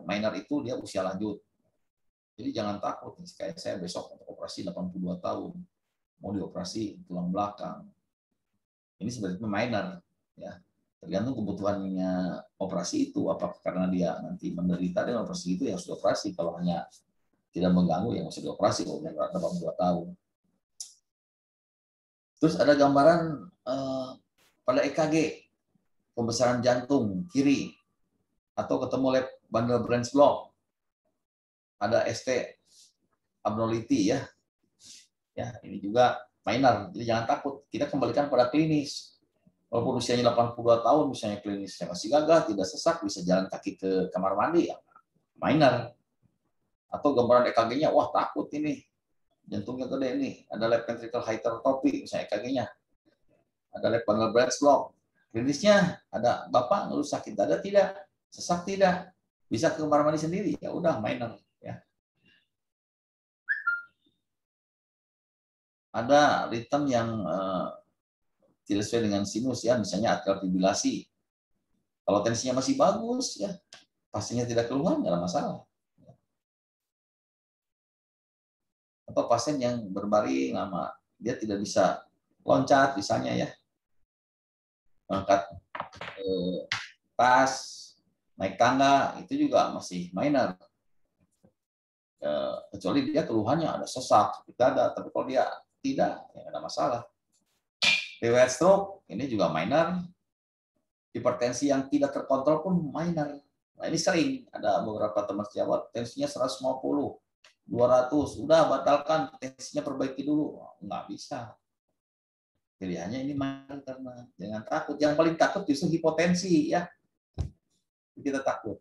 minor itu dia usia lanjut. Jadi jangan takut, kayak saya besok untuk operasi 82 tahun, mau dioperasi tulang belakang. Ini sebenarnya minor, ya. Tergantung kebutuhannya operasi itu, apakah karena dia nanti menderita dengan operasi itu yang harus dioperasi. Kalau hanya tidak mengganggu yang harus dioperasi kalau 82 tahun. Terus ada gambaran pada EKG pembesaran jantung kiri atau ketemu lab bundle branch block. Ada ST abnormality ya. Ya, ini juga minor. Jadi jangan takut. Kita kembalikan pada klinis. Walaupun usianya 82 tahun, misalnya klinisnya masih gagah, tidak sesak, bisa jalan kaki ke kamar mandi, ya minor. Atau gambaran EKG-nya, wah takut ini. Jantungnya gede ini. Ada left ventricle hypertrophy, misalnya EKG-nya. Ada left bundle branch block. Klinisnya ada bapak ngeluh sakit dada tidak, sesak tidak, bisa ke kamar mandi sendiri, ya udah minor. Ya. Ada ritme yang tidak sesuai dengan sinus ya, misalnya atrial fibrilasi. Kalau tensinya masih bagus ya, pasiennya tidak keluhan, nggak ada masalah. Atau pasien yang berbaring lama, dia tidak bisa loncat misalnya ya, angkat tas, naik tangga, itu juga masih minor. Kecuali dia keluhannya ada sesak, tidak ada, tapi kalau dia tidak, ya ada masalah. Riwayat stroke ini juga minor. Hipertensi yang tidak terkontrol pun minor. Nah ini sering ada beberapa teman sejawat tensinya 150, 200, udah batalkan, tensinya perbaiki dulu, nggak bisa. Pilihannya ini minor karena jangan takut. Yang paling takut justru hipotensi ya. Kita takut.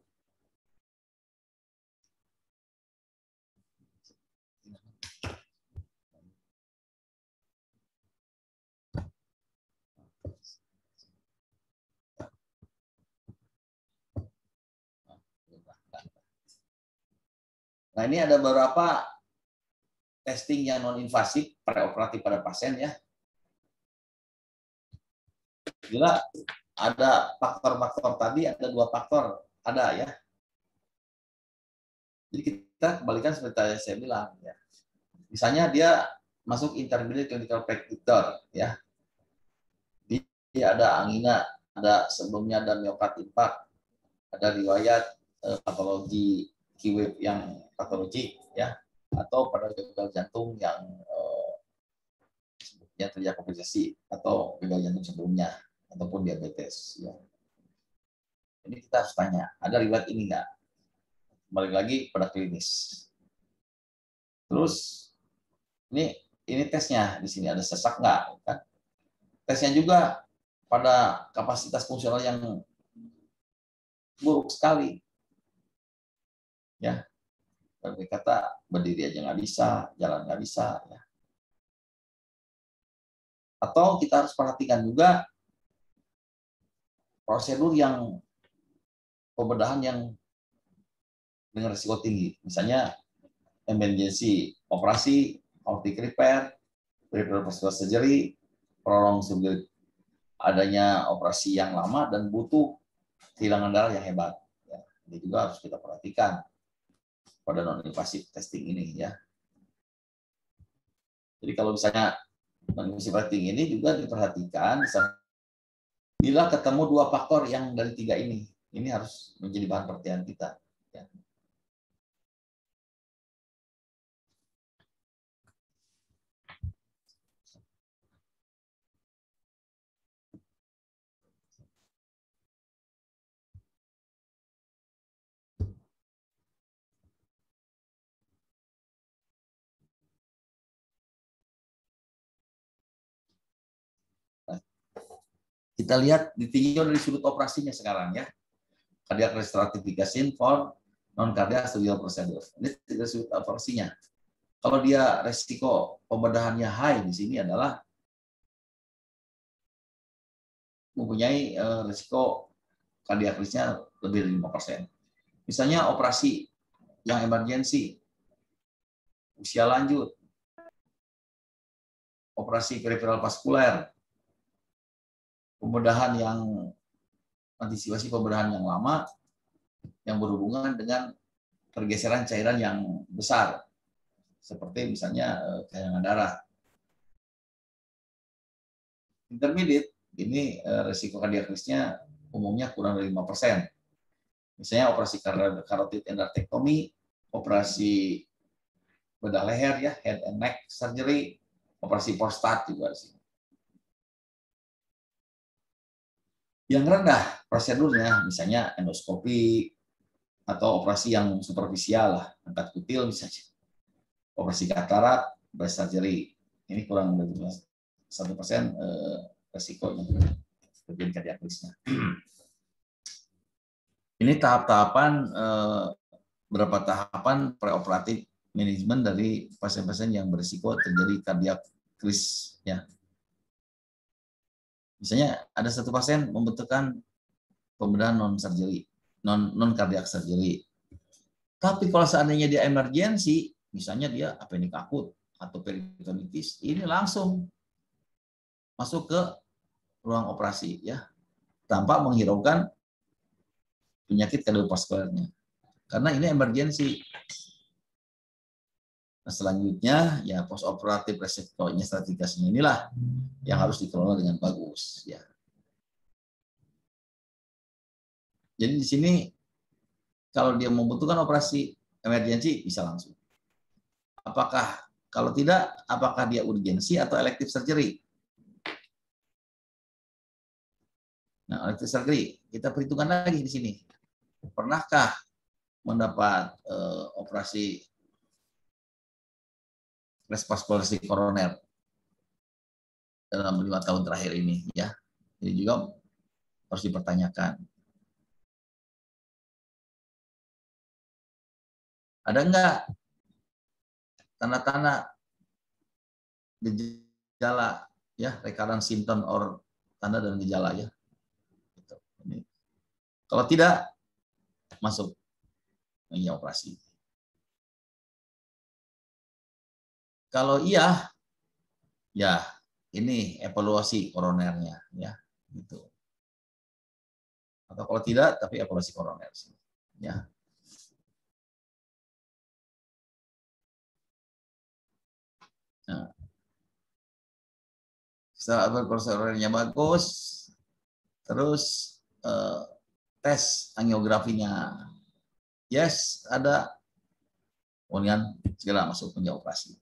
Nah ini ada beberapa testing yang non-invasif preoperatif pada pasien ya. Bila ada faktor-faktor tadi, ada 2 faktor, ada ya. Jadi kita kembalikan seperti saya bilang ya. Misalnya dia masuk intermediate clinical picture ya. Dia ada angina, ada sebelumnya ada miokard infarct, ada riwayat patologi Q-wave yang patologi ya, atau pada gagal jantung yang terjadi komplikasi atau gagal jantung sebelumnya ataupun diabetes ya. Ini kita harus tanya, ada riwayat ini enggak? Kembali lagi pada klinis. Terus ini tesnya di sini ada sesak enggak kan? Tesnya juga pada kapasitas fungsional yang buruk sekali. Ya. Berarti kata berdiri aja nggak bisa, jalan nggak bisa ya. Atau kita harus perhatikan juga prosedur yang pembedahan yang dengan risiko tinggi. Misalnya emergency operasi, aortic repair, peripheral vascular surgery, prolonged surgery, adanya operasi yang lama dan butuh kehilangan darah yang hebat. Ya, ini juga harus kita perhatikan pada non-invasive testing ini ya. Jadi kalau misalnya non-invasive testing ini juga diperhatikan bila ketemu 2 faktor yang dari 3 ini harus menjadi bahan perhatian kita. Ya. Kita lihat ditinjau dari sudut operasinya sekarang ya. Cardiac stratification for non-cardiac surgical procedure. Ini dari sudut operasinya. Kalau dia resiko pembedahannya high di sini adalah mempunyai resiko cardiac risk-nya lebih dari 5%. Misalnya operasi yang emergensi, usia lanjut, operasi peripheral vaskuler, pembedahan yang antisipasi pembedahan yang lama, yang berhubungan dengan pergeseran cairan yang besar, seperti misalnya kayangan darah. Intermediate ini resiko kardiak risknya umumnya kurang dari 5%. Misalnya operasi carotid endarterectomy, operasi bedah leher ya, head and neck surgery, operasi prostat juga di sini. Yang rendah prosedurnya misalnya endoskopi atau operasi yang superficial lah, angkat kutil misalnya. Operasi katarak, breast surgery. Ini kurang dari 1% resikonya terjadi kardiak risknya. Ini tahap-tahapan berapa tahapan preoperatif manajemen dari pasien-pasien yang berisiko terjadi kardiak risk ya. Misalnya ada satu pasien membutuhkan pembedahan non surgery, non cardiac surgery. Tapi kalau seandainya dia emergensi, misalnya dia appendix akut atau peritonitis, ini langsung masuk ke ruang operasi ya, tanpa menghiraukan penyakit kardiovaskularnya. Karena ini emergensi. Nah, selanjutnya ya post operatif resikonya stratifikasinya inilah yang harus dikelola dengan bagus ya. Jadi di sini kalau dia membutuhkan operasi emergensi bisa langsung. Apakah kalau tidak apakah dia urgensi atau elective surgery? Nah, elective surgery kita perhitungkan lagi di sini. Pernahkah mendapat operasi revaskulasi koroner dalam 5 tahun terakhir ini ya. Ini juga harus dipertanyakan. Ada enggak tanda-tanda gejala ya, recurrent symptom or tanda dan gejala ya. Gitu. Ini. Kalau tidak masuk ini operasi. Kalau iya, ya ini evaluasi koronernya ya, gitu. Atau kalau tidak, tapi evaluasi koroner ya. Nah, setelah koronernya bagus, terus tes angiografinya, yes ada, kemudian segera masuk meja operasi.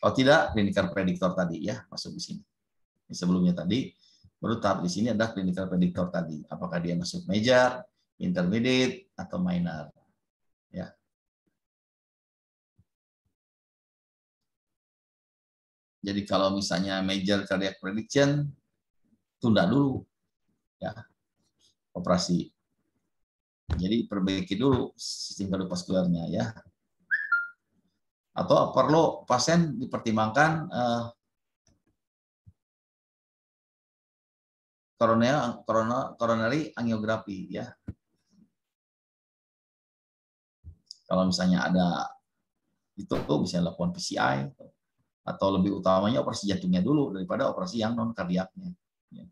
Kalau tidak, clinical predictor tadi ya masuk di sini. Sebelumnya tadi, baru tahap di sini ada clinical predictor tadi. Apakah dia masuk major, intermediate, atau minor. Ya. Jadi kalau misalnya major cardiac prediction, tunda dulu ya operasi. Jadi perbaiki dulu sistem kardiovaskularnya ya. Atau perlu pasien dipertimbangkan coronary angiografi ya. Kalau misalnya ada itu bisa lakukan PCI atau lebih utamanya operasi jantungnya dulu daripada operasi yang non kardiaknya. Ya.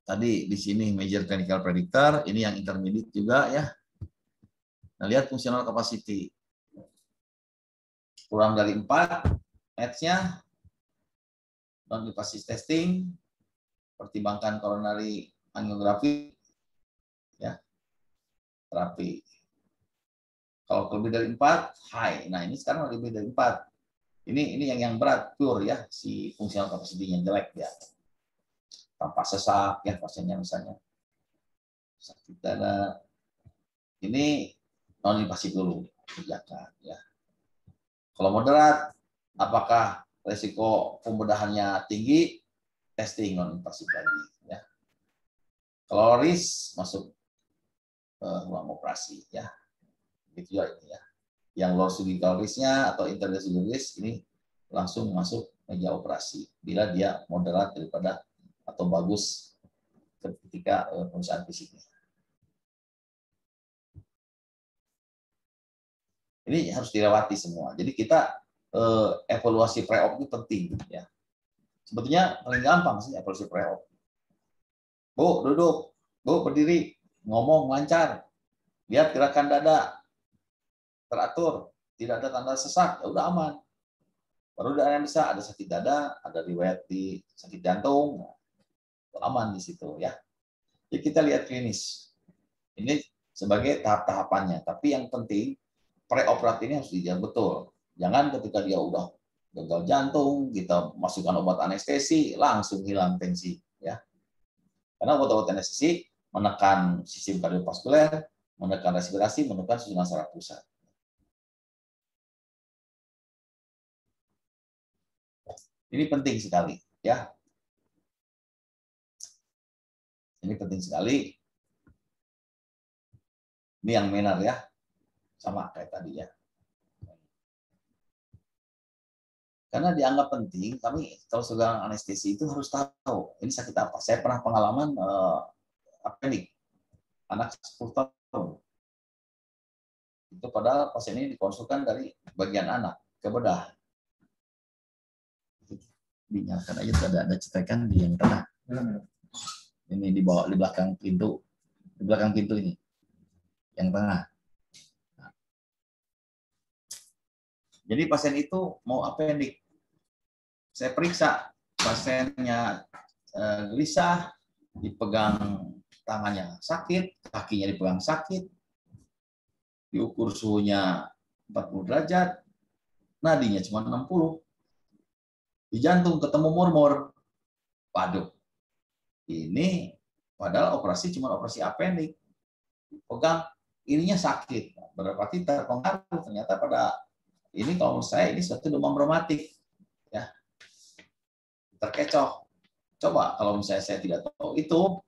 Tadi di sini major clinical predictor, ini yang intermediate juga ya. Nah, lihat fungsional capacity. Kurang dari 4, match-nya, non-invasive testing, pertimbangkan coronary angiografi, ya, terapi. Kalau lebih dari 4, high. Nah, ini sekarang lebih dari 4. Ini yang berat, pure ya, si fungsional capacity-nya jelek ya. Tanpa sesak ya pasiennya misalnya. Sakit dada. Ini non-invasif dulu kerjakan ya. Kalau moderat, apakah resiko pembedahannya tinggi? Testing non-invasif lagi ya. Kalau risk masuk ruang operasi ya. Gitu ya ini ya. Yang low surgical risk-nya atau intermediate surgical risk ini langsung masuk meja operasi bila dia moderat daripada atau bagus ketika pemeriksaan fisiknya. Ini harus dilewati semua. Jadi kita evaluasi pre-op itu penting ya. Sebetulnya paling gampang sih evaluasi pre-op. Bu, duduk. Bu, berdiri. Ngomong lancar. Lihat gerakan dada. Teratur. Tidak ada tanda sesak. Ya udah aman. Baru ada yang bisa, ada sakit dada, ada riwayat di sakit jantung, aman di situ ya. Jadi kita lihat klinis. Ini sebagai tahap-tahapannya. Tapi yang penting preoperatif ini harus dijaga betul. Jangan ketika dia udah gagal jantung, kita masukkan obat anestesi, langsung hilang tensi ya. Karena obat-obat anestesi menekan sistem kardiovaskuler, menekan respirasi, menekan susunan saraf pusat. Ini penting sekali, ya. Ini penting sekali. Ini yang benar ya, sama kayak tadi ya. Karena dianggap penting, kami kalau seorang anestesi itu harus tahu ini sakit apa. Saya pernah pengalaman appendix anak 10 tahun. Itu padahal pasien ini dikonsulkan dari bagian anak ke bedah. Dinyalakan aja, ada cetekan di yang tengah. Ini di bawah, di belakang pintu ini, yang tengah. Jadi pasien itu mau appendix. Saya periksa pasiennya gelisah, dipegang tangannya sakit, kakinya dipegang sakit, diukur suhunya 40 derajat, nadinya cuma 60. Di jantung ketemu murmur. Waduh, ini padahal operasi cuma operasi appendix. Pegang ininya sakit. Berarti terpengaruh ternyata pada ini kalau saya ini suatu demam reumatik. Ya. Terkecoh. Coba kalau misalnya saya tidak tahu itu,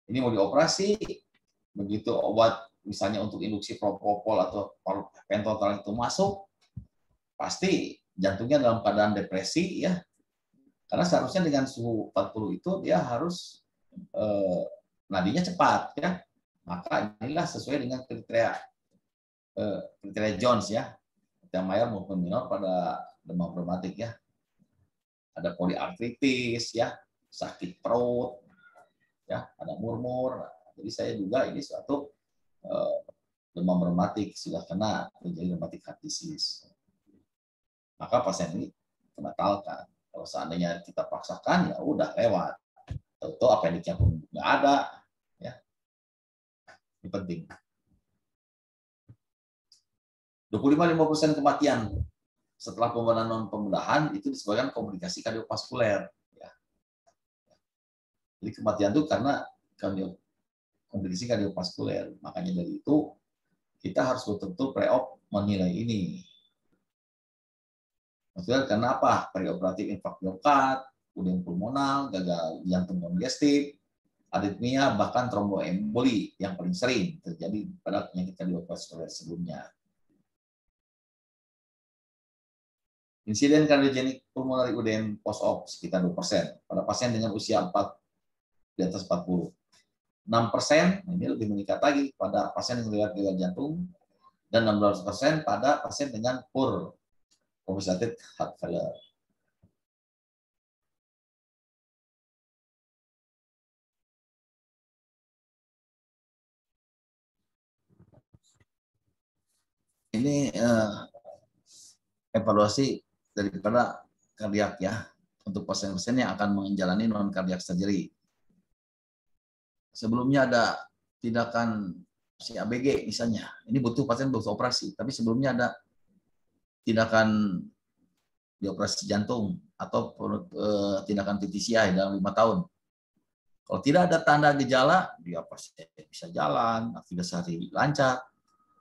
ini mau dioperasi, begitu obat misalnya untuk induksi propofol atau pentotal itu masuk, pasti jantungnya dalam keadaan depresi ya. Karena seharusnya dengan suhu 40 itu dia harus nadinya cepat ya. Maka inilah sesuai dengan kriteria Jones ya, yang mayor maupun minor pada demam reumatik ya. Ada poliartritis ya, sakit perut ya, ada murmur. Jadi saya juga ini suatu demam reumatik sudah kena menjadi rheumatic heart disease. Maka pasien ini dibatalkan. Kalau seandainya kita paksakan ya udah lewat. Tentu appendixnya pun nggak ada. Ya. Ini penting. 25-50% kematian setelah pembedahan itu disebabkan komplikasi kardiovaskuler. Ya. Jadi kematian itu karena komplikasi kardiovaskuler. Makanya dari itu kita harus betul-betul pre-op menilai ini. Maksudnya kenapa? Perioperatif infak miokard, udem pulmonal, gagal jantung kongestif, aritmia, bahkan tromboemboli yang paling sering terjadi pada penyakit kardiovaskuler sebelumnya. Insiden kardiogenik pulmonary udem post-op sekitar 2% pada pasien dengan usia 4 di atas 40. 6% ini lebih meningkat lagi pada pasien dengan gagal jantung dan 16% pada pasien dengan PUR, compensated heart failure. Ini evaluasi daripada kardiak ya untuk pasien-pasien yang akan menjalani non kardiak surgery. Sebelumnya ada tindakan CABG misalnya, ini butuh pasien butuh operasi, tapi sebelumnya ada tindakan di operasi jantung atau tindakan PTCI dalam 5 tahun. Kalau tidak ada tanda gejala, dia pasti bisa jalan, aktivitas sehari lancar,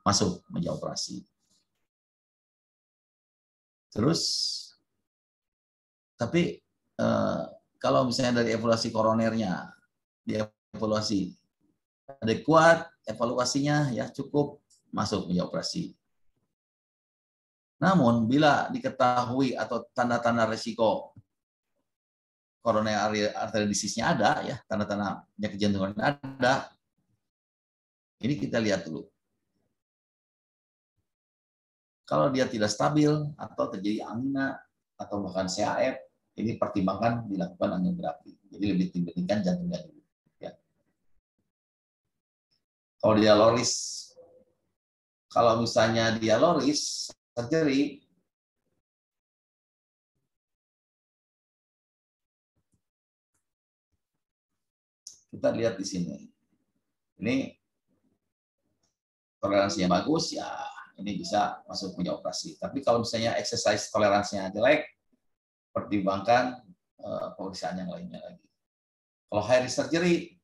masuk meja operasi. Terus, tapi kalau misalnya dari evaluasi koronernya, dievaluasi adekuat, evaluasinya ya cukup masuk meja operasi. Namun bila diketahui atau tanda-tanda resiko coronary artery disease-nya ada ya, tanda-tanda penyakit jantung ada. Ini kita lihat dulu. Kalau dia tidak stabil atau terjadi angina atau bahkan CAF, ini pertimbangkan dilakukan angiografi. Jadi lebih tinggikan jantungnya dulu. Ya. Kalau dia loris, kalau misalnya dia loris surgery, kita lihat di sini. Ini toleransinya bagus, ya ini bisa masuk punya operasi. Tapi kalau misalnya exercise toleransinya jelek, pertimbangkan pemeriksaan yang lainnya lagi. Kalau high risk surgery,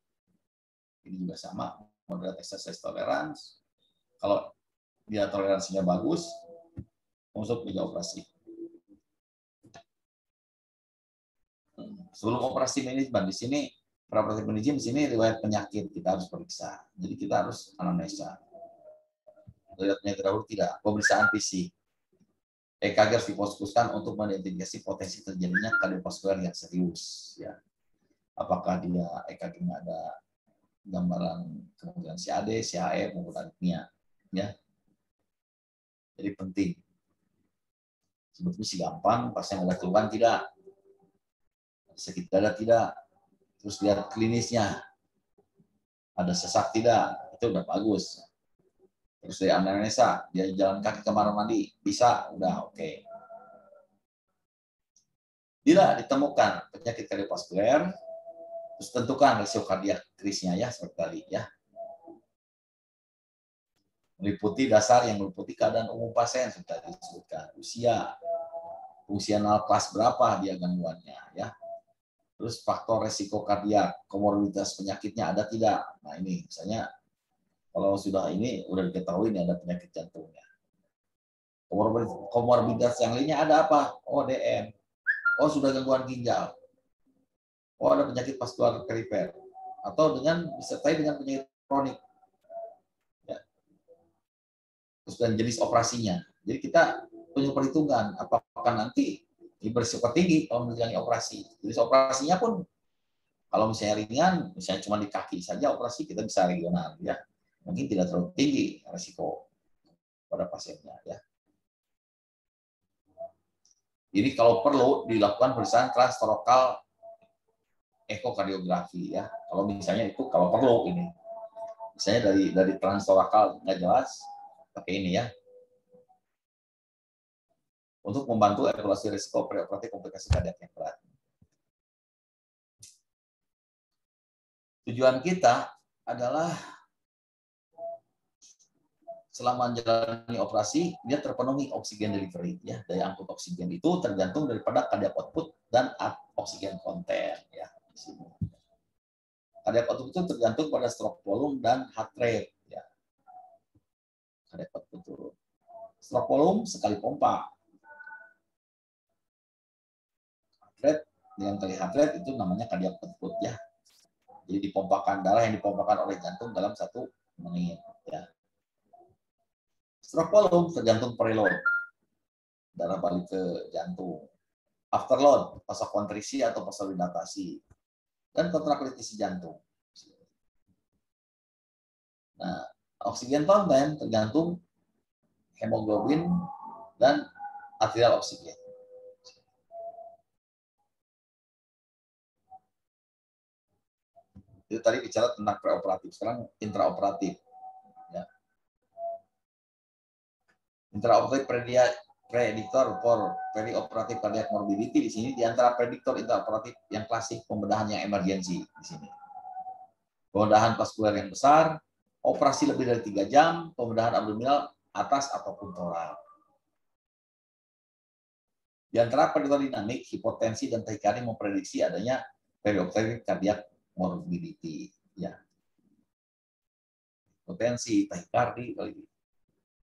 ini juga sama, moderate exercise tolerance. Kalau dia toleransinya bagus, masuk punya operasi. Sebelum operasi manajemen, di sini preoperatif manajemen, di sini riwayat penyakit kita harus periksa. Jadi kita harus anamnesa. Riwayat penyakit dahulu tidak. Pemeriksaan fisik. EKG harus difokuskan untuk mengidentifikasi potensi terjadinya kardiovaskular yang serius. Ya. Apakah dia EKG-nya ada gambaran kemungkinan CAD, CAE maupun aritmia. Ya. Jadi penting. Sebetulnya sih gampang, pasien ada keluhan tidak, sakit dada tidak, terus lihat klinisnya, ada sesak tidak, itu udah bagus. Terus dari anamnesa, dia jalan kaki ke kamar mandi, bisa, udah oke. Bila ditemukan penyakit kardiovaskuler, terus tentukan resiko kardiak krisnya ya, seperti tadi ya. Meliputi dasar yang meliputi keadaan umum pasien, seperti tadi disebutkan, usia, fungsional kelas berapa dia gangguannya ya. Terus faktor resiko kardiak, komorbiditas penyakitnya ada tidak. Nah ini misalnya kalau sudah ini udah diketahui ini ada penyakit jantungnya. Komorbiditas yang lainnya ada apa? Oh DM. Oh sudah gangguan ginjal. Oh ada penyakit vaskular perifer. Atau dengan disertai dengan penyakit kronik. Ya. Terus dan jenis operasinya. Jadi kita punya perhitungan apakah nanti berisiko tinggi kalau menjalani operasi. Jenis operasinya pun kalau misalnya ringan, misalnya cuma di kaki saja operasi kita bisa regional ya. Mungkin tidak terlalu tinggi risiko pada pasiennya ya. Jadi kalau perlu dilakukan pemeriksaan transtorokal ekokardiografi ya. Kalau misalnya itu kalau perlu ini. Misalnya dari transtorakal nggak jelas, pakai ini ya. Untuk membantu evaluasi risiko preoperatif komplikasi kardiak yang berat. Tujuan kita adalah selama menjalani operasi dia terpenuhi oksigen delivery ya, daya angkut oksigen itu tergantung daripada cardiac output dan oksigen konten ya di sini. Cardiac output itu tergantung pada stroke volume dan heart rate ya. Cardiac output turun. Stroke volume sekali pompa. Heart rate dengan kali heart rate itu namanya cardiac output ya. Jadi dipompakan darah yang dipompakan oleh jantung dalam 1 menit ya. Stroke volume tergantung preload. Darah balik ke jantung. Afterload, vasokonstriksi atau vasodilatasi. Dan kontraktilisi jantung. Nah, oksigen konten tergantung hemoglobin dan arterial oksigen. Itu tadi bicara tentang preoperatif, sekarang intraoperatif. Ya. Intraoperatif prediktor for perioperatif cardiac morbidity di sini di antara prediktor intraoperatif yang klasik pembedahan yang emergensi di sini. Pembedahan vaskuler yang besar, operasi lebih dari 3 jam, pembedahan abdominal atas ataupun torak. Di antara prediktor dinamik, hipotensi dan tahikardia memprediksi adanya perioperatif cardiac morbidity. Ya. Hipotensi, tahikardia,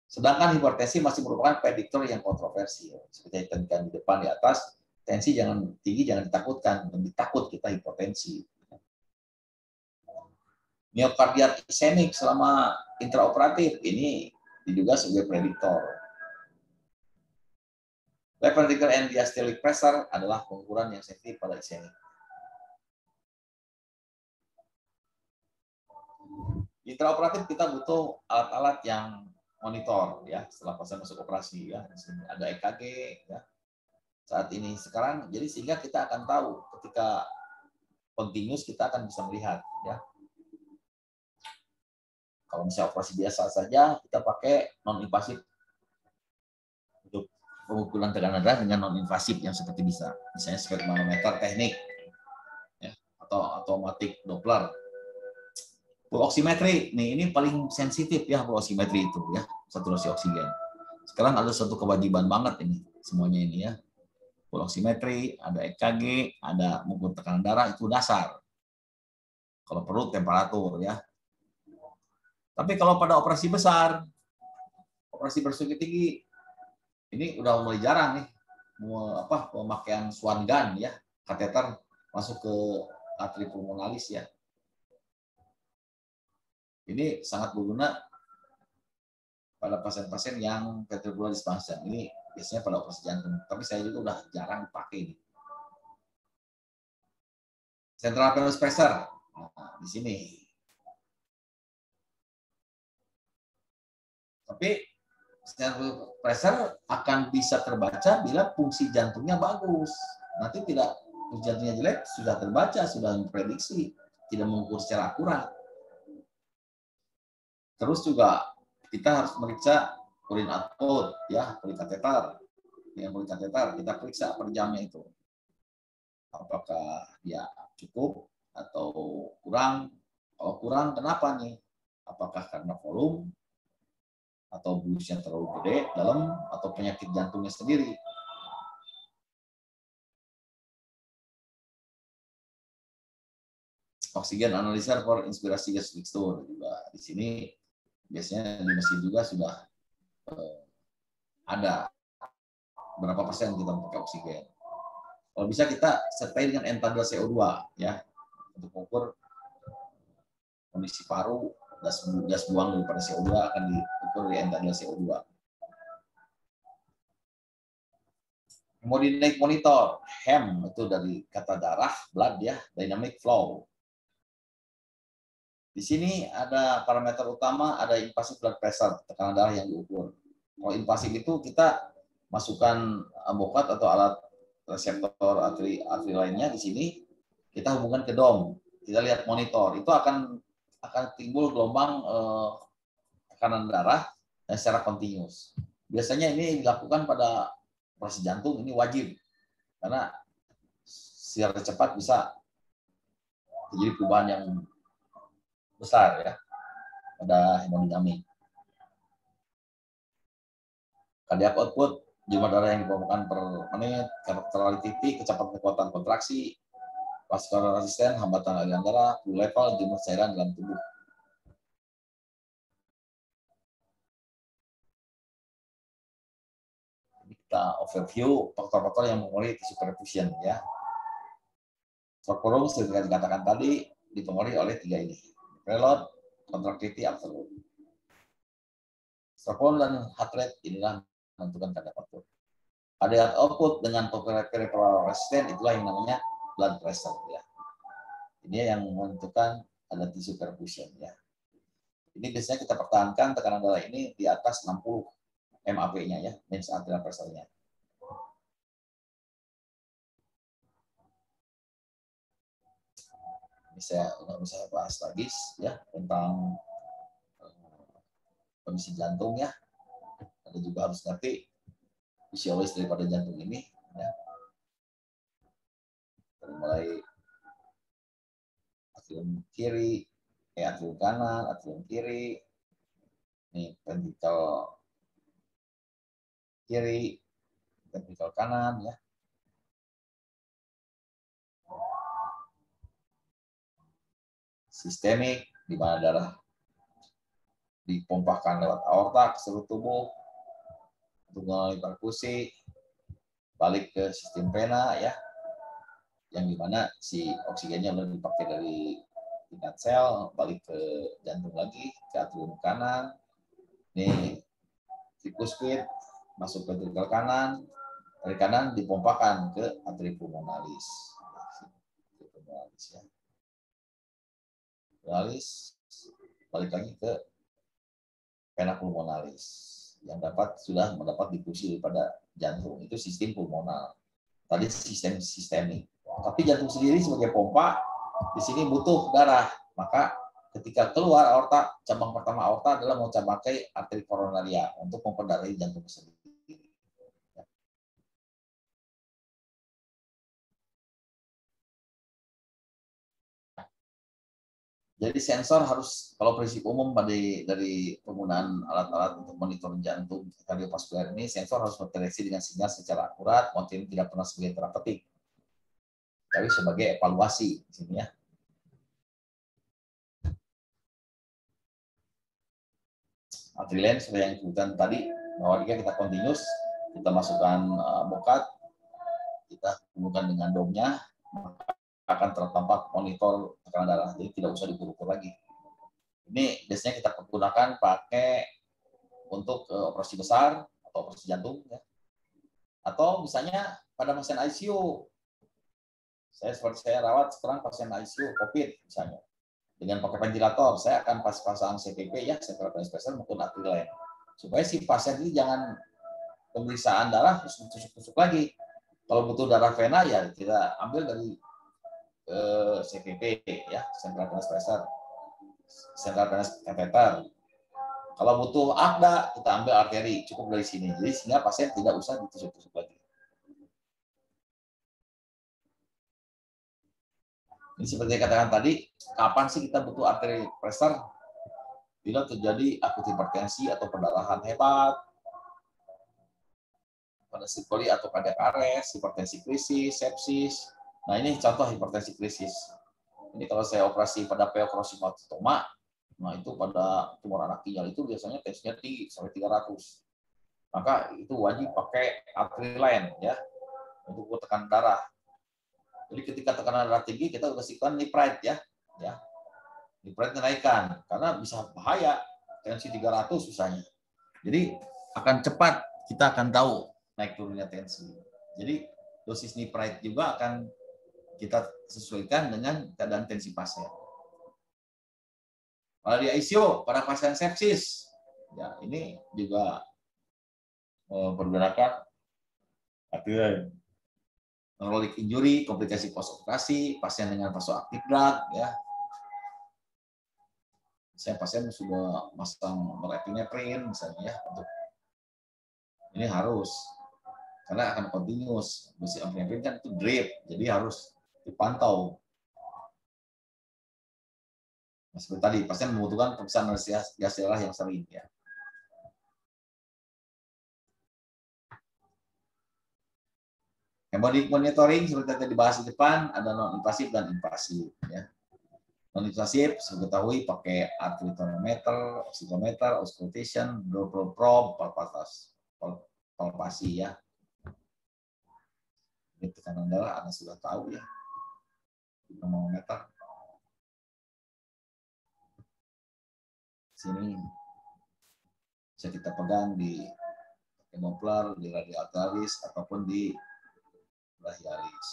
sedangkan hipertensi masih merupakan prediktor yang kontroversial. Seperti yang tadi di depan di atas, tensi jangan tinggi, jangan ditakutkan. Lebih takut kita hipotensi. Myocardial ischemic selama intraoperatif ini diduga sebagai prediktor. Left ventricular and diastolic pressure adalah pengukuran yang sensitif pada ischemic. Intraoperatif kita butuh alat-alat yang monitor ya setelah pasien masuk operasi ya. Di sini ada EKG ya. Saat ini sekarang jadi sehingga kita akan tahu ketika continuous kita akan bisa melihat ya. Kalau misalnya operasi biasa saja, kita pakai non-invasif untuk pengukuran tekanan darah dengan non-invasif yang seperti misalnya sphygmomanometer teknik, ya, atau automatic Doppler. Full oximetry, nih ini paling sensitif ya full oximetry itu ya, saturasi oksigen. Sekarang ada satu kewajiban banget ini semuanya ini ya. Full oximetry, ada EKG, ada mengukur tekanan darah itu dasar. Kalau perlu temperatur ya. Tapi kalau pada operasi besar, operasi bersukit tinggi, ini udah mulai jarang nih, pemakaian swan gun ya, kateter masuk ke arteri pulmonalis ya. Ini sangat berguna pada pasien-pasien yang ventricular dysfunction. Ini biasanya pada operasi jantung, tapi saya juga udah jarang pakai ini. Central venous pressure, nah, di sini. Tapi central pressure akan bisa terbaca bila fungsi jantungnya bagus. Nanti tidak, fungsi jantungnya jelek, sudah terbaca, sudah memprediksi, tidak mengukur secara akurat. Terus juga kita harus meriksa urine output, ya, polikateter. Yang polikateter kita periksa per jamnya itu. Apakah dia cukup atau kurang? Kalau kurang, kenapa nih? Apakah karena volume, atau bulusnya terlalu gede dalam, atau penyakit jantungnya sendiri. Oksigen analyzer for inspirasi gas mixture juga di sini biasanya di mesin juga sudah ada berapa persen kita pakai oksigen. Kalau bisa kita sertai dengan entadel CO2 ya untuk mengukur kondisi paru, gas buang daripada CO2 akan diukur di entadel CO2. Hemodynamic monitor, HEM itu dari kata darah, blood ya, dynamic flow. Di sini ada parameter utama, ada invasive blood pressure, tekanan darah yang diukur. Kalau invasif itu kita masukkan bokat atau alat reseptor arteri lainnya di sini, kita hubungkan ke DOM, kita lihat monitor, itu akan timbul gelombang tekanan darah dan secara continuous. Biasanya ini dilakukan pada operasi jantung, ini wajib karena secara cepat bisa terjadi perubahan yang besar ya pada hemodinamik. Cardiac output, jumlah darah yang dipompakan per menit, contractility, kecepatan kekuatan kontraksi, vascular resistance, hambatan aliran darah, flow level, jumlah cairan dalam tubuh. Ini kita overview faktor-faktor yang mempengaruhi tisu perfusion ya. Volume seperti dikatakan tadi dipengaruhi oleh tiga ini. Preload, contractility, absolute. Stroke volume dan heart rate inilah menentukan kadar output. Cardiac output dengan peripheral resistance itulah yang namanya blood pressure ya. Ini yang menentukan ada tisu perfusion ya. Ini biasanya kita pertahankan tekanan darah ini di atas 60 MAP-nya ya, mains arterial pressure-nya. Ini saya nggak bisa bahas lagi ya tentang kondisi jantung ya. Anda juga harus ngerti fisiologis daripada jantung ini ya. Dari mulai atrium kiri, atrium kanan, atrium kiri, ini ventrikel kiri, ventrikel kanan ya. Sistemik, di mana darah dipompahkan lewat aorta ke seluruh tubuh untuk melalui perfusi, balik ke sistem vena ya, yang dimana si oksigennya udah dipakai dari tingkat sel, balik ke jantung lagi, ke atrium kanan. Ini tricuspid masuk ke ventrikel kanan, dari kanan dipompakan ke arteri pulmonalis. Ya. Pulmonalis balik lagi ke vena pulmonalis yang sudah mendapat difusi daripada jantung. Itu sistem pulmonal. Tadi sistem sistemik. Tapi jantung sendiri sebagai pompa di sini butuh darah, maka ketika keluar aorta, cabang pertama aorta adalah mencapai arteri koronaria untuk memperdarai jantung sendiri. Jadi sensor harus, kalau prinsip umum dari penggunaan alat-alat untuk monitoring jantung kardiovaskular ini, sensor harus berdeteksi dengan sinyal secara akurat, monitoring tidak pernah sebagai terapeutik, tapi sebagai evaluasi di sini ya. Arterial seperti yang disebutkan tadi, bahwa jika kita continuous, kita masukkan bokat, kita hubungkan dengan domnya, akan tertampak monitor tekanan darah, jadi tidak usah diukur-ukur lagi. Ini biasanya kita gunakan pakai untuk operasi besar atau operasi jantung, ya. Atau misalnya pada pasien ICU, saya rawat sekarang pasien ICU COVID misalnya, dengan pakai ventilator, saya akan pasang CPP ya, central venous pressure maupun arterial, supaya si pasien ini jangan pemeriksaan darah terus tusuk-tusuk lagi. Kalau butuh darah vena ya kita ambil dari CPP ya, central venous pressure, central venous catheter. Kalau butuh AKDA, kita ambil arteri, cukup dari sini. Jadi sehingga pasien tidak usah ditusuk-tusuk lagi. Ini seperti katakan tadi, kapan sih kita butuh arteri pressure? Bila terjadi akut hipertensi atau perdarahan hebat, pada sikoli atau kardiak arrest, hipertensi krisis, sepsis. Nah ini contoh hipertensi krisis. Ini kalau saya operasi pada pleokrosifalcitoma, nah itu pada tumor anak ginjal itu biasanya tensinya tinggi sampai 300. Maka itu wajib pakai arterial ya untuk tekanan darah. Jadi ketika tekanan darah tinggi kita kasihkan nipride ya. Nipride naikkan karena bisa bahaya tensi 300 misalnya. Jadi akan cepat kita akan tahu naik turunnya tensi. Jadi dosis nipride juga akan kita sesuaikan dengan keadaan tensi pasien. Kalau di ICU, pada pasien sepsis, ya ini juga pergunakan arterial. Neurologic injury, komplikasi post-operasi, pasien dengan vasoaktif drug, ya. Saya pasien sudah masang norepinephrine misalnya ya, untuk ini harus karena akan continuous. Dosis norepinephrine kan itu drip, jadi harus dipantau. Nah, seperti tadi, pasien membutuhkan pemeriksaan gas darah yang sering ya. Hemodinamik monitoring seperti yang dibahas di depan, ada non-invasif dan invasif ya. Non-invasif seperti ketahui pakai arteriotonometer, oximeter, auscultation, Doppler probe, palpasi ya. Ini tekanan darah Anda sudah tahu ya. Termometer. Sini bisa kita pegang di Doppler, di radialis ataupun di brachialis.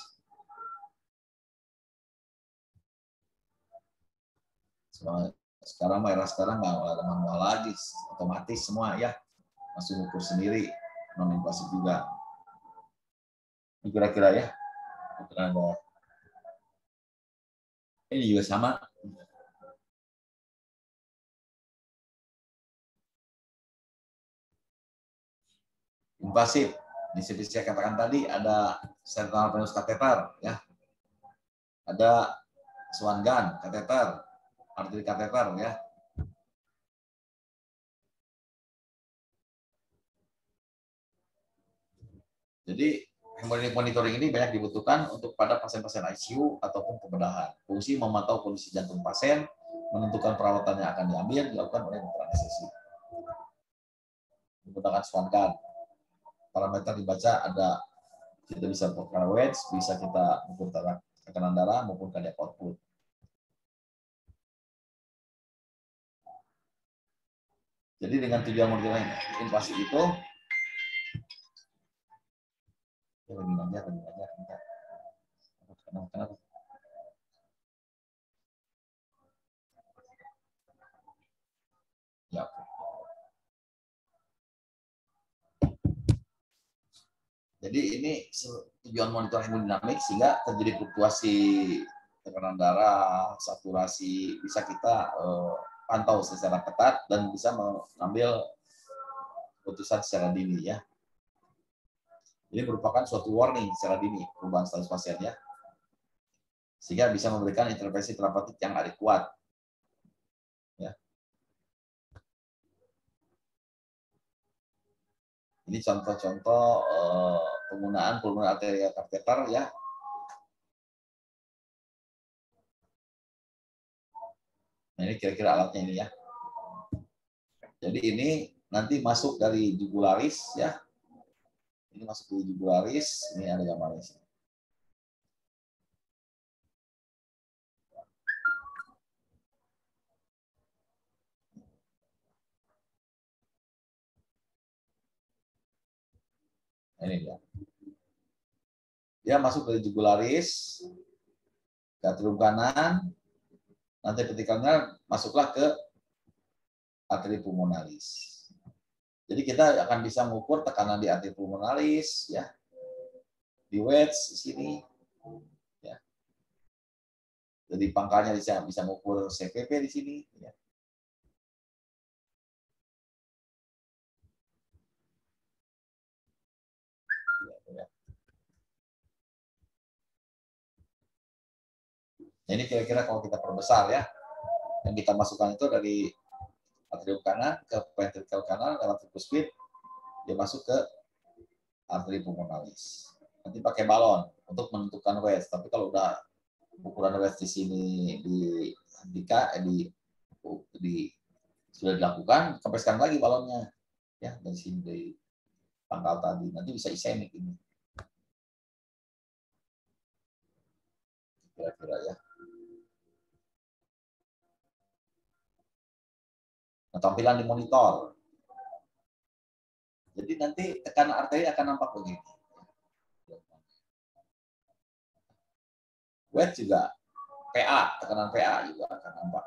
Sekarang era sekarang nggak ada manual lagi, otomatis semua ya, langsung ukur sendiri, non invasif juga. Ini kira-kira ya. Ini juga sama. Invasif. Di seperti saya katakan tadi ada central venous catheter ya. Ada swan gun catheter, arteri catheter ya. Jadi hemodinamik monitoring ini banyak dibutuhkan untuk pada pasien-pasien ICU ataupun pembedahan. Fungsi memantau kondisi jantung pasien, menentukan perawatan yang akan dilakukan oleh dokter anestesi. Menggunakan swan gun. Parameter dibaca ada, kita bisa ukur wedge, bisa kita ukur tekanan darah maupun cardiac output. Jadi dengan tujuan monitoring invasi itu, kenapa? Ya, oke. Jadi ini tujuan monitor hemodinamik sehingga terjadi fluktuasi tekanan darah, saturasi, bisa kita pantau secara ketat dan bisa mengambil keputusan secara dini ya. Ini merupakan suatu warning secara dini perubahan status pasien ya, sehingga bisa memberikan intervensi terapeutik yang adekuat. Ya. Ini contoh-contoh penggunaan pulmoner arterial kateter ya. Nah, ini kira-kira alatnya ini ya. Jadi ini nanti masuk dari jugularis ya. Ini masuk dari jugularis, ini ada gambarnya sini. Ini dia. Dia masuk dari jugularis ke atrium kanan, nanti petikalnya masuklah ke arteri pulmonalis. Jadi kita akan bisa mengukur tekanan di arteri pulmonalis, ya, di wedge di sini, ya. Jadi pangkalnya bisa mengukur CPP di sini, ya. Nah, ini kira-kira kalau kita perbesar ya, yang kita masukkan itu dari atrium kanan ke ventrikel kanan lewat tricuspid, dia masuk ke arteri pulmonalis. Nanti pakai balon untuk menentukan wedge. Tapi kalau udah ukuran wedge di sini sudah dilakukan, kempeskan lagi balonnya ya dari sini dari pangkal tadi. Nanti bisa ischemic ini. Kira-kira ya. Nah, tampilan di monitor. Jadi nanti tekanan arteri akan nampak begini. Wedge juga PA, tekanan PA juga akan nampak.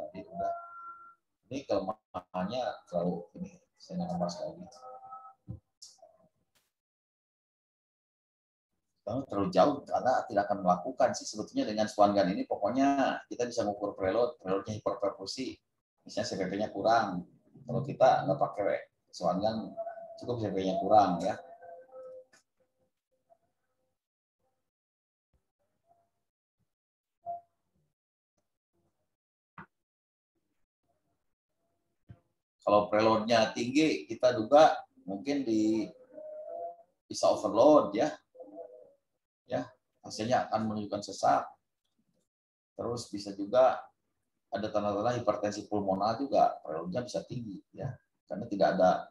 Tadi udah. Ini kelemahannya terlalu ini, saya nggak bahas lagi. Terlalu jauh karena tidak akan melakukan sih sebetulnya dengan swan gun ini. Pokoknya kita bisa mengukur preloadnya hiperperfusi, misalnya CPP-nya kurang. Kalau kita nggak pakai swan gun, cukup CPP-nya kurang ya. Kalau preloadnya tinggi, kita duga mungkin bisa overload ya. Ya, hasilnya akan menunjukkan sesak. Terus bisa juga ada tanda-tanda hipertensi pulmonar juga, preloadnya bisa tinggi ya. Karena tidak ada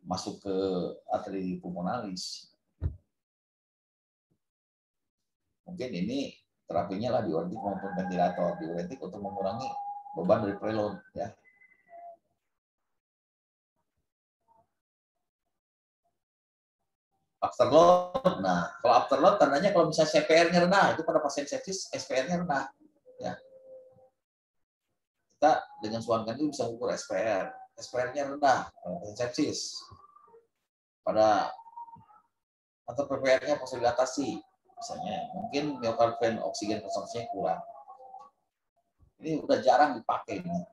masuk ke arteri pulmonalis. Mungkin ini terapinya lah diuretik maupun ventilator. Diuretik untuk mengurangi beban dari preload ya. Afterload, nah kalau afterload tandanya kalau misalnya CPR-nya rendah, itu pada pasien sepsis SPR-nya rendah. Ya. Kita dengan swan gun itu bisa ukur SPR. SPR-nya rendah, sepsis. Pada atau PPR-nya posdilatasi, misalnya mungkin myocardial vein oksigen konsumsinya kurang. Ini udah jarang dipakai ini.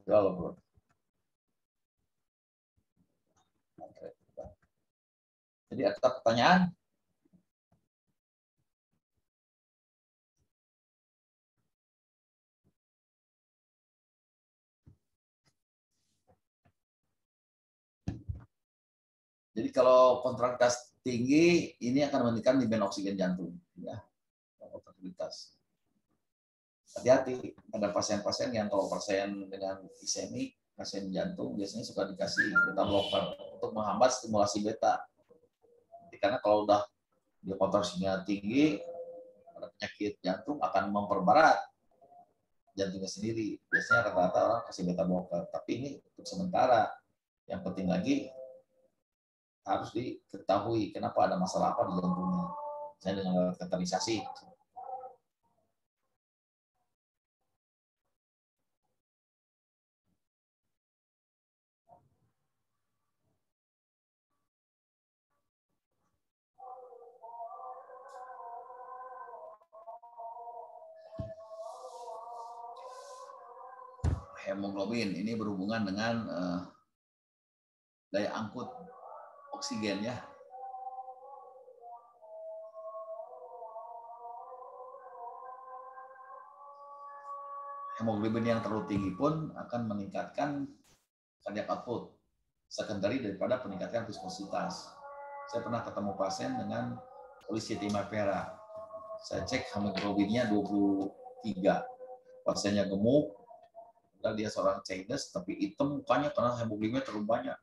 Kalau bro. Jadi ada pertanyaan? Jadi kalau kontraktilitas tinggi, ini akan meningkatkan demand oksigen jantung. Ya, kontraktilitas. Hati-hati, ada pasien-pasien yang kalau pasien dengan ischemik, pasien jantung biasanya suka dikasih beta blocker untuk menghambat stimulasi beta. Karena kalau udah dia kontraksinya tinggi, ada penyakit jantung akan memperberat jantungnya sendiri. Biasanya rata-rata orang kasih beta blocker, tapi ini untuk sementara. Yang penting lagi harus diketahui kenapa ada masalah apa di jantungnya. Saya dengan katarisasi. hemoglobin ini berhubungan dengan daya angkut oksigen ya. Hemoglobin yang terlalu tinggi pun akan meningkatkan cardiac output sekunderi daripada peningkatan viskositas. Saya pernah ketemu pasien dengan polycythemia vera. Saya cek hemoglobinnya 23. Pasiennya gemuk, dan dia seorang Chinese, tapi hitam mukanya karena hemoglobinnya terlalu banyak.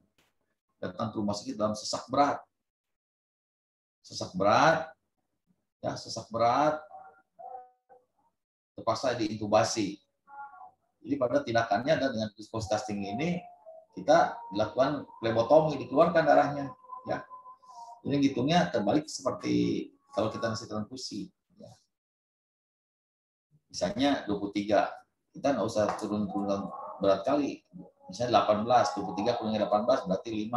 Datang ke rumah sakit dalam sesak berat. Sesak berat, ya sesak berat, terpaksa diintubasi. Jadi pada tindakannya dan dengan viskositas tinggi ini kita dilakukan flebotomi, dikeluarkan darahnya, ya. Jadi hitungnya terbalik seperti kalau kita ngasih transfusi, ya. Misalnya 23, kita nggak usah turun berat kali. Misalnya 18, 23 kurangin 18 berarti 5.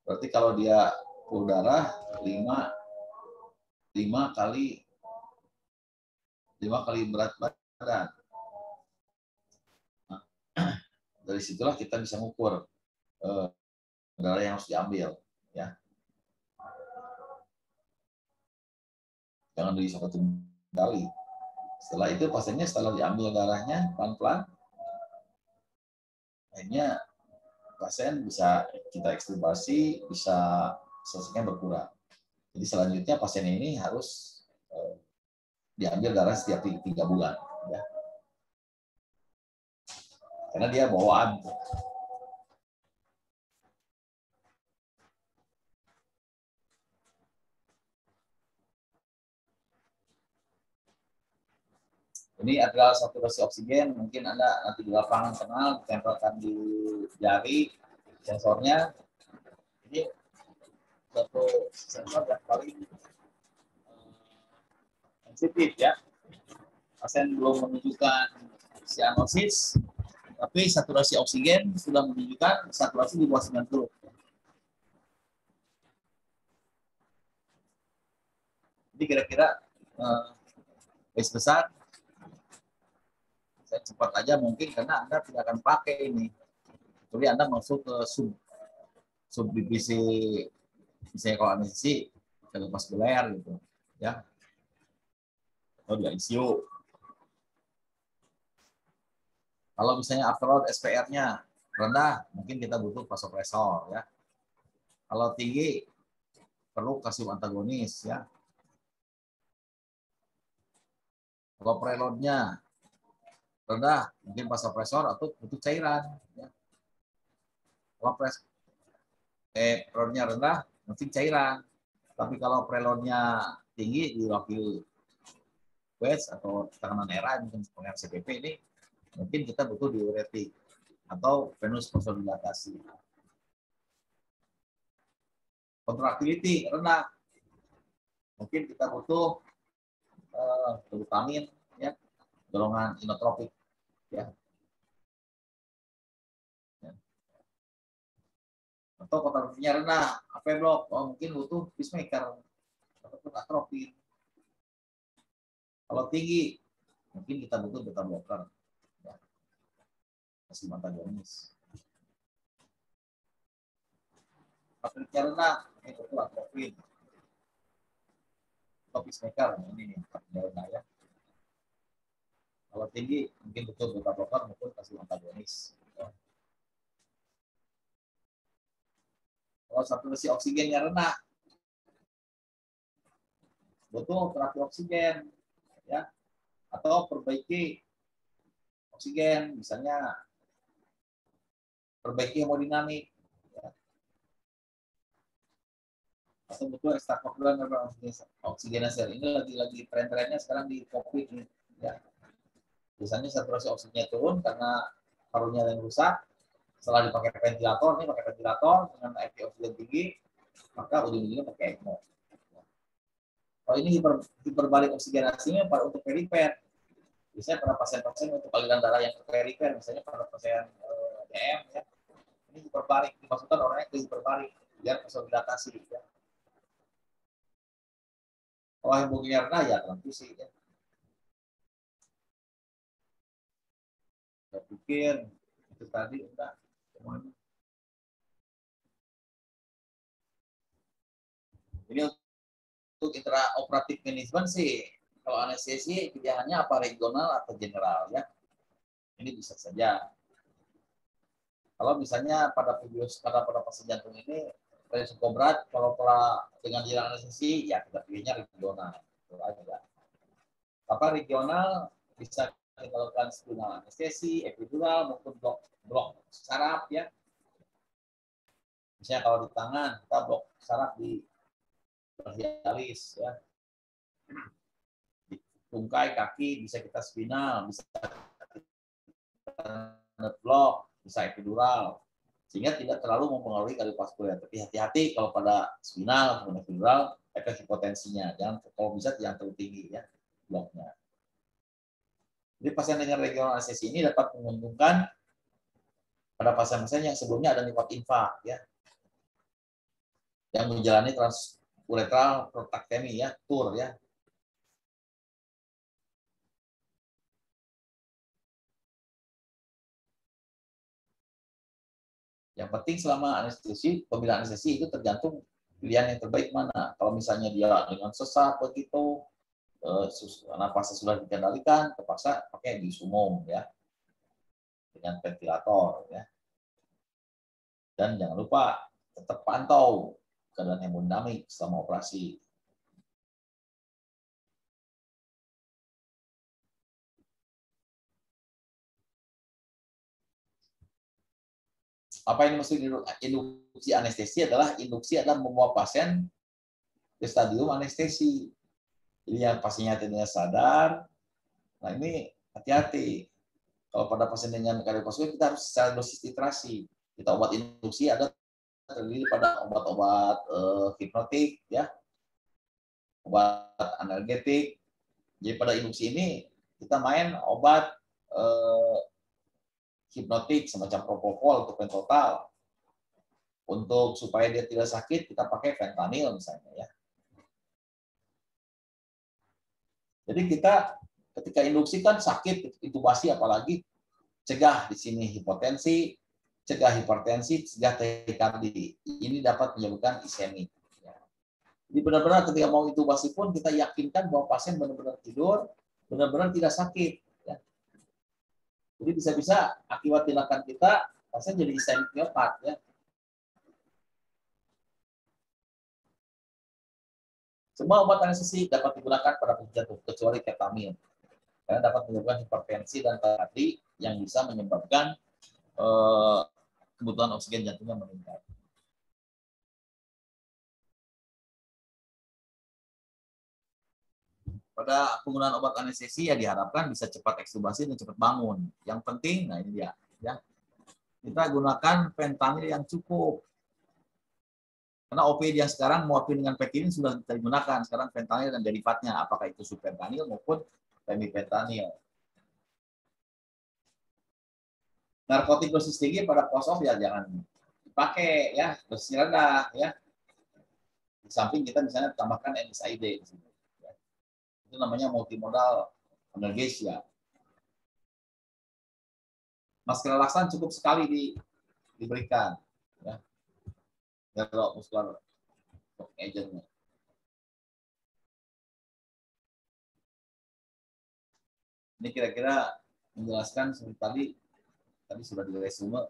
Berarti kalau dia pul darah 5 kali berat badan. Dari situlah kita bisa mengukur darah yang harus diambil, ya. Jangan dari satu kali. Setelah itu pasiennya setelah diambil darahnya pelan-pelan, akhirnya pasien bisa kita ekstubasi, bisa seseknya berkurang. Jadi selanjutnya pasien ini harus diambil darah setiap 3 bulan, ya. Karena dia bawaan. Ini adalah saturasi oksigen, mungkin Anda nanti di lapangan kenal, ditempelkan di jari sensornya. Ini satu sensor yang paling sensitif, ya. Pasien belum menunjukkan sianosis, tapi saturasi oksigen sudah menunjukkan saturasi di bawah 90. Jadi kira-kira base besar, saya cepat aja mungkin karena Anda tidak akan pakai ini. Jadi Anda masuk ke subdivisi, misalnya kalau anestesi kardiovaskuler gitu, ya, atau di ICU. Kalau misalnya afterload SPR-nya rendah, mungkin kita butuh vasopresor, ya. Kalau tinggi, perlu kalsium antagonis, ya. Kalau preload-nya rendah, mungkin vasopresor atau butuh cairan, ya. Kalau preload-nya rendah, mungkin cairan. Tapi kalau preload-nya tinggi, diwakili wedge atau tekanan era, mungkin pengen CPP ini, mungkin kita butuh diuretik atau venous vasodilatasi. Contractility rendah, mungkin kita butuh glutamin, ya, golongan inotropik, ya. Atau contractility-nya rendah, AV block, mungkin butuh pacemaker ataupun atropin. Kalau tinggi, mungkin kita butuh beta blocker, ya, kalsium antagonis. Contractility-nya rendah, ini butuh atropin. Pacemaker ini rendah, ya. Kalau tinggi mungkin betul beta blocker maupun kalsium antagonis. Ya. Kalau saturasi oksigennya rendah, butuh terapi oksigen, ya, atau perbaiki oksigen, misalnya perbaiki hemodinamik, ya. Atau butuh ekstrakorikuler oksigenase. Ini lagi tren-trennya sekarang di COVID, ya. Biasanya saturasi oksigennya turun karena parunya yang rusak. Setelah dipakai ventilator, ini pakai ventilator dengan IV oksigen tinggi, maka ujung-ujungnya pakai ECMO. Kalau ini hiperbalik oksigenasinya untuk perifer. Biasanya pada pasien-pasien untuk aliran darah yang ke perifer, misalnya pada pasien DM, ya. Ini hiperbalik, dimasukkan orangnya ke hiperbalik biar vasodilatasi, ya. Kalau hemoglobinnya rendah, ya transfusi, ya. Saya pikir itu tadi udah semuanya. Ini untuk intraoperatif manajemen sih, kalau anestesi pilihannya apa regional atau general ya. Ini bisa saja. Kalau misalnya pada pasien jantung ini risiko berat, kalau telah dengan jalan anestesi, ya kita pilihnya regional. Itu aja. Apa regional bisa kita lakukan spinal anestesi, epidural maupun blok saraf ya. Misalnya kalau di tangan kita blok saraf di brachialis ya. Di tungkai kaki bisa kita spinal, bisa kita blok, bisa epidural. Sehingga tidak terlalu mempengaruhi kardiovaskuler. Tapi hati-hati kalau pada spinal atau epidural efek hipotensinya. Jangan, kalau bisa jangan terlalu tinggi ya bloknya. Jadi pasien dengan regional anestesi ini dapat menguntungkan pada pasien-pasien yang sebelumnya ada nifat infak ya, yang menjalani transuretral proktectomy ya, TUR ya. Yang penting selama anestesi, pemilihan anestesi itu tergantung pilihan yang terbaik mana. Kalau misalnya dia dengan sesak begitu, napasnya sudah dikendalikan, terpaksa pakai bius umum ya, dengan ventilator ya. Dan jangan lupa tetap pantau keadaan hemodinamik selama operasi. Apa yang maksud induksi anestesi adalah membawa pasien ke stadium anestesi. Jadi yang pasiennya tidak sadar, nah ini hati-hati. Kalau pada pasien dengan kardiovaskular kita harus secara dosis titrasi. Kita obat induksi ada terdiri pada obat-obat hipnotik, ya, obat analgetik. Jadi pada induksi ini kita main obat hipnotik semacam propofol untuk pentotal. Untuk supaya dia tidak sakit kita pakai fentanyl misalnya ya. Jadi kita ketika induksi kan sakit, intubasi apalagi, cegah di sini hipotensi, cegah hipertensi, cegah takikardi. Ini dapat menyebabkan ischemik. Jadi benar-benar ketika mau intubasi pun kita yakinkan bahwa pasien benar-benar tidur, benar-benar tidak sakit. Ya. Jadi bisa-bisa akibat tindakan kita pasien jadi ischemik miokard ya. Semua obat anestesi dapat digunakan pada pasien jantung kecuali ketamine. Karena dapat menyebabkan hipertensi dan takikardi yang bisa menyebabkan kebutuhan oksigen jantungnya meningkat. Pada penggunaan obat anestesi ya diharapkan bisa cepat ekstubasi dan cepat bangun. Yang penting, nah ini dia, ya kita gunakan fentanyl yang cukup. Karena opioid yang sekarang morfin dengan pekinin sudah kita gunakan. Sekarang fentanyl dan derivatnya, apakah itu subentanil maupun pemifentanil. Narkotik dosis tinggi pada post-op ya jangan dipakai ya, dosisnya rendah ya. Di samping kita misalnya tambahkan NSAID di sini. Itu namanya multimodal analgesia. Masker relaksan cukup sekali diberikan ya. Neuromuscular agentnya. Ini kira-kira menjelaskan seperti tadi sudah di resume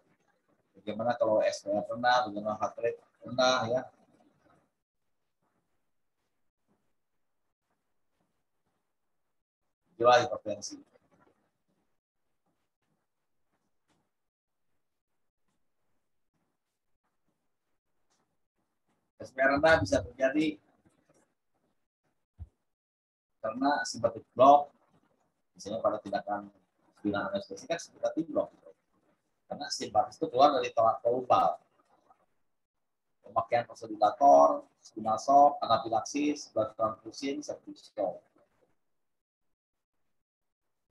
bagaimana kalau SPR rendah, bagaimana heart rate rendah ya. Gejala hipertensi. SPR rendah bisa terjadi karena simpatik block, misalnya pada tindakan spinal anestesi kan simpatik block. Karena simpatis itu keluar dari torak kolubal. Pemakaian vasodilator, spinal shock, anafilaksis, blood transfusion, septic shock.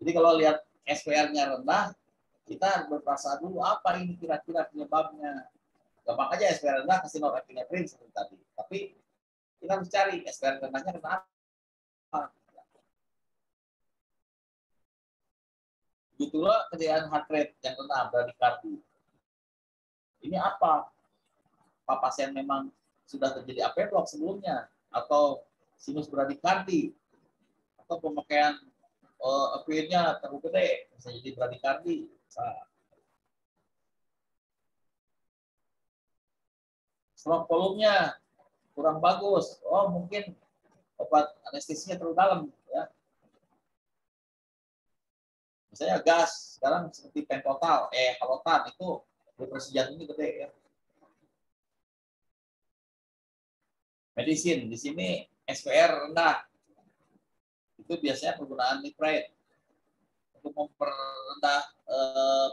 Jadi kalau lihat SPR-nya rendah, kita harus berprasangka dulu apa ini kira-kira penyebabnya. Gampang aja SPR rendah kasih norepinephrine seperti tadi. Tapi kita harus cari SPR rendahnya kenapa. Itulah kejadian heart rate yang rendah, bradikardi. Ini apa? Apa pasien memang sudah terjadi AV-block sebelumnya, atau sinus bradikardi, atau pemakaian AV-nya terlalu gede, bisa jadi bradikardi. Stroke volumenya kurang bagus. Oh, mungkin obat anestesinya terlalu dalam. Ya. Misalnya gas, sekarang seperti pentotal, halotan, itu depresi jantungnya gede. Ya. Medicine, di sini SPR rendah. Itu biasanya penggunaan nitrate. Untuk memperrendah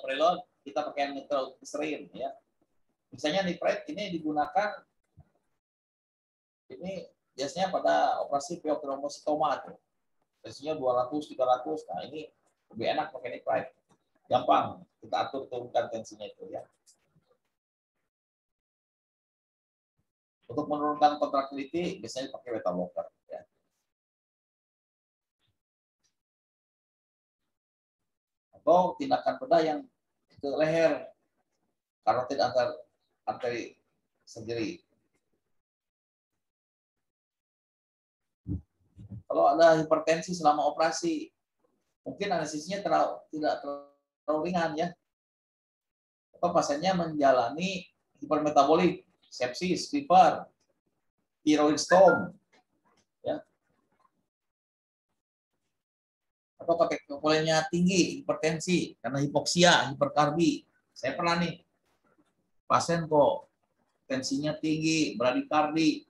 preload, kita pakai nitroglycerin. Ya. Misalnya nitrate ini digunakan, ini biasanya pada operasi pyotrombositoma tuh. Tensinya 200, 300. Nah, ini lebih enak pakai nitrate. Gampang kita atur turunkan tensinya itu ya. Untuk menurunkan contractility biasanya pakai beta blocker ya. Atau tindakan bedah yang ke leher, karotid arteri surgery. Kalau ada hipertensi selama operasi, mungkin anestesinya tidak terlalu ringan ya. Atau pasiennya menjalani hipermetabolik, sepsis, fever, thyroid storm, ya. Atau kolesterolnya tinggi, hipertensi, karena hipoksia, hiperkarbi. Saya pernah nih, pasien kok tensinya tinggi, bradikardi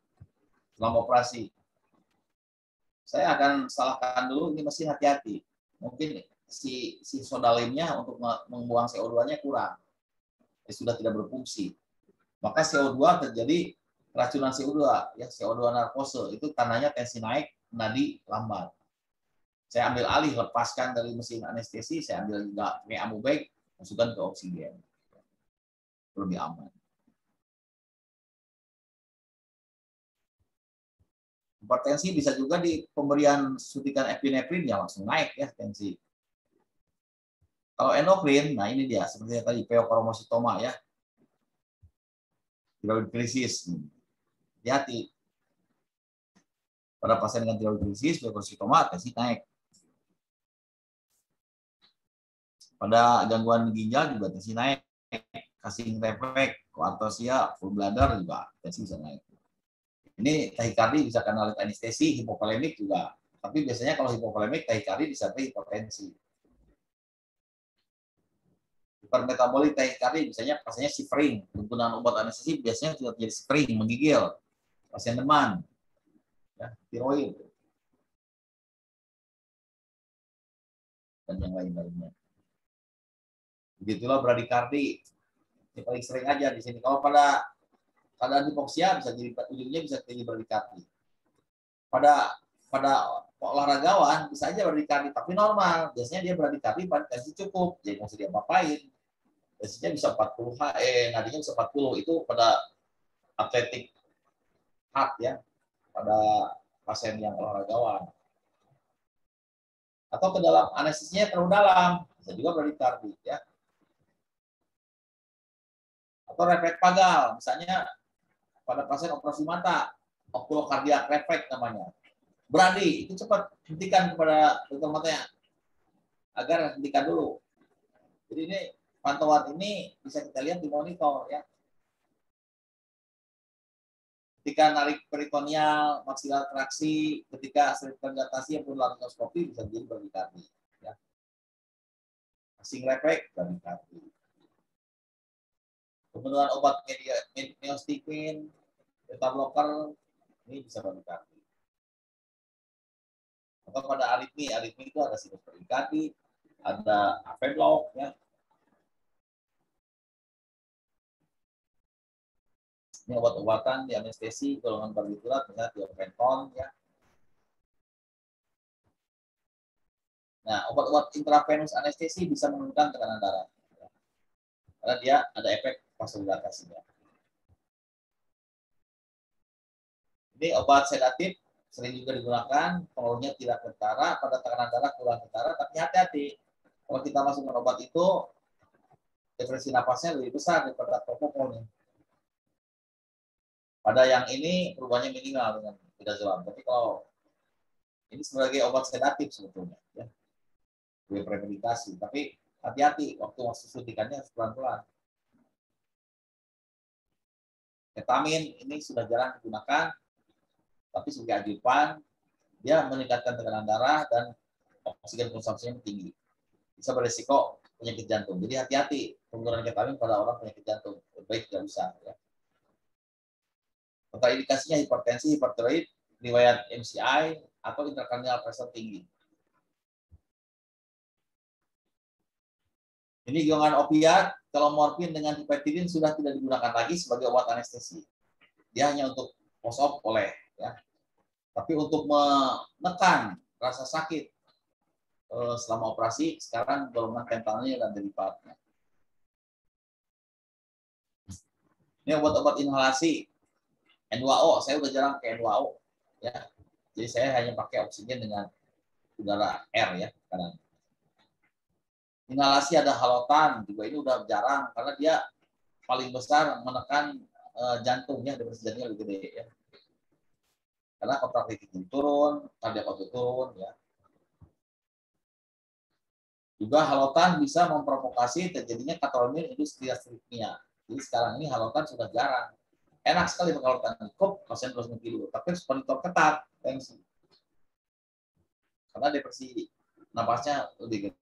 selama operasi. Saya akan salahkan dulu, ini mesti hati-hati. Mungkin si sodalinnya untuk membuang CO2-nya kurang. Sudah tidak berfungsi. Maka CO2 terjadi keracunan CO2, ya CO2 narkose, itu tandanya tensi naik, nadi lambat. Saya ambil alih, lepaskan dari mesin anestesi, saya ambil juga amubeg, masukkan ke oksigen. Lebih aman. Hipertensi bisa juga di pemberian suntikan epinefrin ya langsung naik ya tensi. Kalau endokrin, nah ini dia seperti tadi pheochromocytoma ya. Tiroid krisis. Hati-hati. Pada pasien dengan tiroid krisis, pheochromocytoma tensi naik. Pada gangguan ginjal juga tensi naik. Casing reflex, coarctasia, full bladder juga tensi bisa naik. Ini tahikardi bisa karena alat anestesi, hipovolemik juga. Tapi biasanya kalau hipovolemik, tahikardi disertai hipertensi. Hipermetabolik tahikardi biasanya pasiennya shivering. Penggunaan obat anestesi biasanya sudah terjadi shivering, menggigil. Pasien demam, ya, tiroid, dan yang lain-lainnya. Begitulah bradikardi. Ini paling sering aja di sini. Kalau pada keadaan hipoksia bisa jadi ujungnya bisa jadi bradikardi. Pada olahragawan bisa aja bradikardi tapi normal. Biasanya dia bradikardi pada tensi cukup, jadi nggak usah diapa-apain. Tensinya bisa 40 nadinya bisa 40, itu pada atletik heart ya, pada pasien yang olahragawan. Atau ke dalam anestesinya terlalu dalam, bisa juga bradikardi ya. Atau refleks pagal, misalnya pada pasien operasi mata, oculocardiac refleks namanya. Bradi, itu cepat hentikan kepada dokter matanya agar hentikan dulu. Jadi ini pantauan ini bisa kita lihat di monitor ya. Ketika narik peritoneal, maksilar traksi, ketika serpihan dilatasi yang perlu laryngoscopy bisa jadi bradikardi. Ya. Casing refleks bradikardi. Penggunaan obat miostatin, beta blocker, ini bisa bradikardi. Atau pada aritmi itu ada sinus bradikardi, ada AV-block ya. Ini obat-obatan di anestesi golongan barbiturat, misalnya tiopenton ya. Nah, obat-obat intravenous anestesi bisa menurunkan tekanan darah. Ya. Karena dia ada efek vasodilatasinya. Ini obat sedatif sering juga digunakan, pengaruhnya tidak kentara, pada tekanan darah kurang kentara, tapi hati-hati. Kalau kita masukkan obat itu, depresi napasnya lebih besar daripada propofol. Pada yang ini perubahannya minimal dengan midazolam. Tapi kalau ini sebagai obat sedatif sebetulnya, ya, sebagai premedikasi. Tapi hati-hati waktu suntikannya harus pelan-pelan. Ketamin ini sudah jarang digunakan, tapi sebagai ajudan dia meningkatkan tekanan darah dan oksigen konsumsinya tinggi. Bisa beresiko penyakit jantung. Jadi hati-hati penggunaan ketamin pada orang penyakit jantung. Baik tidak usah. Ya. Kontraindikasinya hipertensi, hipertiroid, riwayat MCI, atau intracranial pressure tinggi. Ini golongan opiat, kalau morfin dengan dipeptidin sudah tidak digunakan lagi sebagai obat anestesi. Dia hanya untuk post-op boleh. Ya. Tapi untuk menekan rasa sakit selama operasi, sekarang golongan fentanyl dan derivatnya. Ini obat-obat inhalasi. N2O, saya udah jarang pakai N2O. Ya. Jadi saya hanya pakai oksigen dengan udara R ya. Sekarang. Inhalasi ada halotan, juga ini udah jarang karena dia paling besar menekan jantungnya, depresi jantungnya lebih gede ya. Karena kontraktility turun, kardiak output turun ya. Juga halotan bisa memprovokasi terjadinya kateromin industri arritmia. Jadi sekarang ini halotan sudah jarang. Enak sekali pakai halotan, cukup pasien terus tidur, tapi harus monitor ketat tensi. Karena depresi napasnya lebih gede.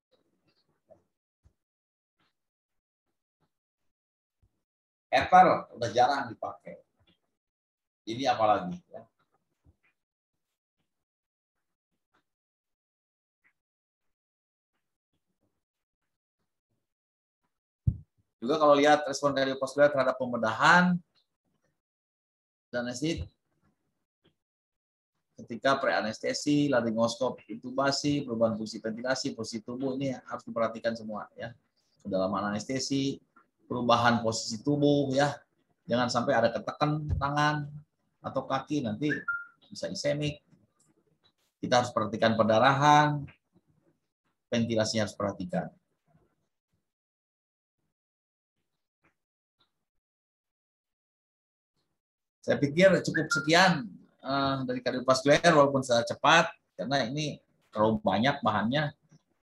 Ether udah jarang dipakai. Ini apalagi ya. Juga kalau lihat respon kardiovaskular terhadap pembedahan dan anestesit ketika preanestesi, laryngoskop, intubasi, perubahan fungsi ventilasi, posisi tubuh ini harus diperhatikan semua ya. Kedalaman anestesi, perubahan posisi tubuh ya. Jangan sampai ada ketekan tangan atau kaki, nanti bisa isemik. Kita harus perhatikan perdarahan, ventilasinya harus perhatikan. Saya pikir cukup sekian dari kardiovaskuler walaupun secara cepat karena ini terlalu banyak bahannya.